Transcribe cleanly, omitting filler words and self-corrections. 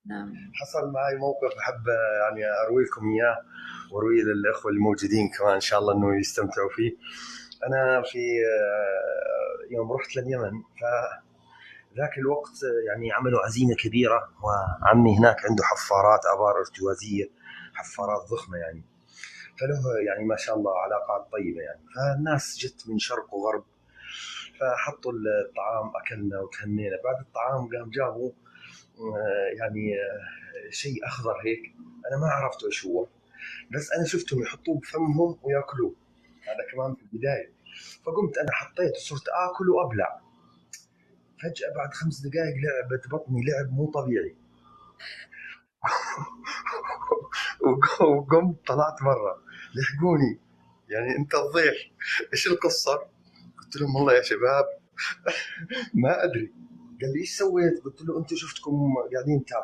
نعم. حصل معي موقف أحب يعني أروي لكم إياه وأروي للأخوة الموجودين كمان إن شاء الله إنه يستمتعوا فيه. أنا في يوم رحت لليمن فذاك الوقت يعني عملوا عزيمة كبيرة، وعمي هناك عنده حفارات آبار ارتوازية، حفارات ضخمة يعني، فله يعني ما شاء الله علاقات طيبة يعني. فالناس جت من شرق وغرب، فحطوا الطعام أكلنا وتهنينا. بعد الطعام قام جابوا يعني شيء أخضر هيك، أنا ما عرفت إيش هو، بس أنا شفتهم يحطوه بفمهم وياكلوه، هذا كمان في البداية. فقمت أنا حطيت وصرت آكل وأبلع. فجأة بعد 5 دقائق لعبت بطني لعب مو طبيعي. وقمت طلعت برا، لحقوني يعني أنت الضيف، إيش القصة؟ قلت لهم والله يا شباب ما أدري. قال لي إيش سويت؟ قلت له أنتم شفتكم قاعدين تاكلوا